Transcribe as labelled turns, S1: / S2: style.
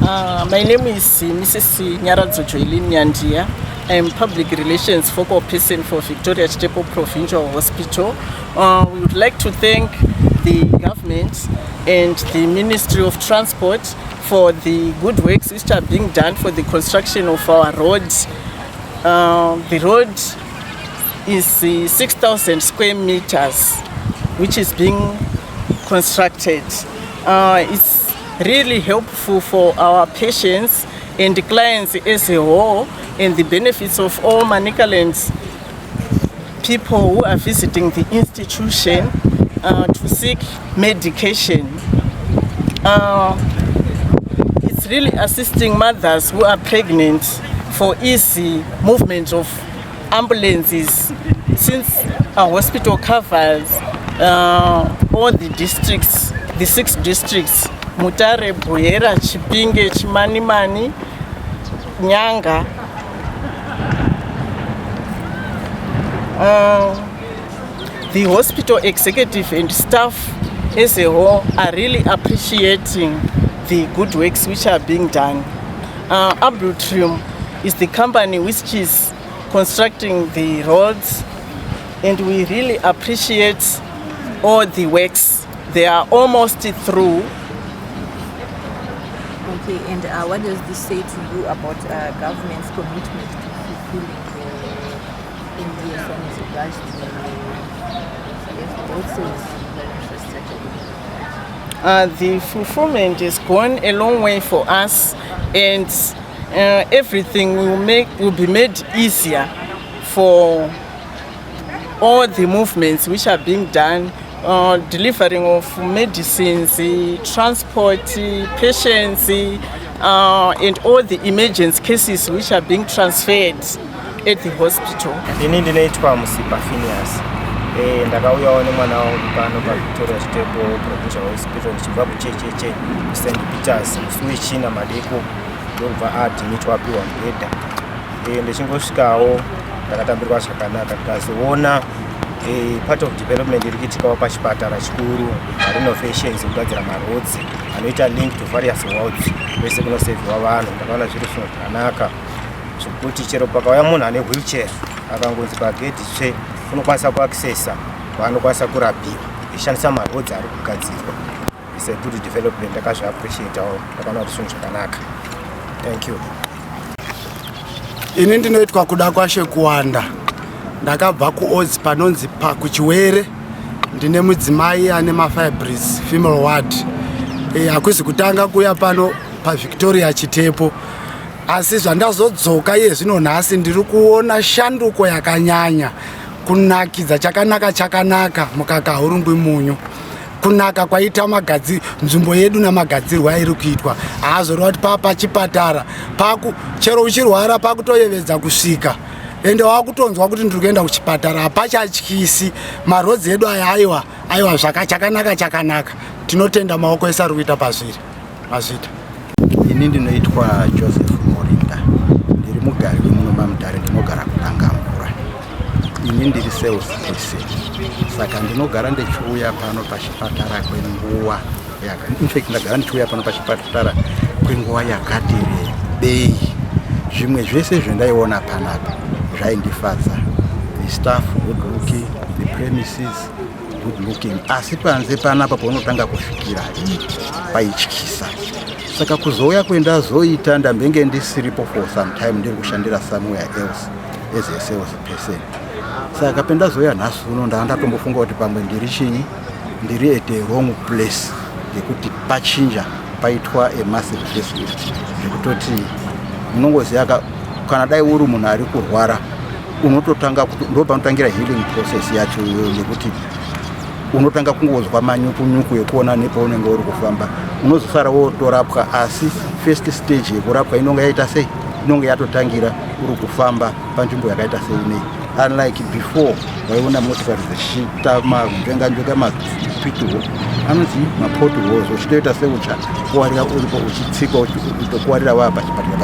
S1: My name is Mrs. Nyaradzo Joyline Nyandiya. I am Public Relations Focal Person for Victoria Chitepo Provincial Hospital. We would like to thank the government and the Ministry of Transport for the good works which are being done for the construction of our roads. The road is 6,000 square meters which is being constructed. It's really helpful for our patients and the clients as a whole, and the benefits of all Manicaland people who are visiting the institution to seek medication. It's really assisting mothers who are pregnant for easy movement of ambulances, since our hospital covers all the districts, the 6 districts: Mutare, Buyera, Chipinge, Chimanimani, Nyanga. The hospital executive and staff as a whole are really appreciating the good works which are being done. Albritim is the company which is constructing the roads, and we really appreciate all the works. They are almost through.
S2: Okay, and what does this say to you about government's commitment to fulfilling the NDS with regards to infrastructure?
S1: The fulfillment has gone a long way for us, and everything will be made easier for all the movements which are being done. Delivering of medicines, transport, patients, and all the emergency cases which are being transferred at the hospital.
S3: Ndinoitwa Musipa Phineas. Ndakauyawo nemwana wangu pano pa Victoria Chitepo Provincial Hospital ndichibva kuchecheche St. Peters musi wechina madeko ndobva adhimitwa apiwa mubhedha. Ndichingosvikawo ndakatambirwa zvakanaka ndikazoona part of development iri kuitikawo pachipatara chikuru, renovations kugadzira maroads anoita link to various wards kwese kunosevhiwa vanhu. Ndakaona zviri zvinhu zvakanaka zvekuti chero pakauya munhu ane wheelchair akangonzi pagedhi tsve unokwanisa kuaccessa vaanokwanisa kurapiwa echishandisa maroads ari kugadzirwa. It's a good development. Ndakazviappreciatawo, ndakaona kuti zvinhu zvakanaka. Thank you.
S4: Ini ndinoitwa kuda kwashe kuwanda. Ndakabva kuodzi panonzi kuchiwere. Ndine mudzimai ane mafibroids, female ward. Hakuzi kutanga kuya pano paVictoria Chitepo, asi zvandazodzoka iye zvino nhasi ndiri kuona shanduko yakanyanya, kunakidza chakanaka mukaka haurungwi munyu, kunaka kwaita nzvimbo yedu namagadzirwo airi kuitwa. Haazoreva kuti pachipatara chero uchirwara pakutoyevedza kusvika, ende wakutonzwa kuti ndiri kuenda kuchipatara, hapachatyisi. Marodzi edu aya aiwa chakanaka. Tinotenda maoko ese ari kuita pazviri mazvita.
S5: Ini ndinoitwa Joseph Morinda, ndiri mugari wemuno maMutare, ndinogara kuTangamvura. Ini ndiri sales person, saka ndinogara ndichiuya pano pachipatara kwenguva ndagara ndichiuya pano pachipatara kwenguva yakati rebei. Zvimwe zvese zvendaiona panapa zvaindifadza. The staff good looking, the premises good looking, asi panze panapa paunotanga kusvikira paityisa. Saka kuzouya kwendazoita ndambenge ndisiripo for some time, ndiri kushandira somewhere else as a sales person. Saka pendazoya nhasi uno ndatombofunga kuti pamwe ndiri at a wrong place, ngekuti pachinja paitwa a massive facelift zvekutoti unongoziya kana dai uri munhu ari kurwara unototanga kuti ndopanotangira healing process yacho iyoyo, nekuti unotanga kungozwa manyuku ekuona nepaunenge uri kufamba. Unozosara wotorapwa, asi first stage yekurapwa inonga yaita sei, inonga yatotangira uri kufamba panzvimbo yakaita sei nei. Unlike before waiona motikari dzichita njenga mapituwo anonzi mapotholes, uchitoita seucha kuwarira uripo uchitsika uchitokuwarira wapa chipatara.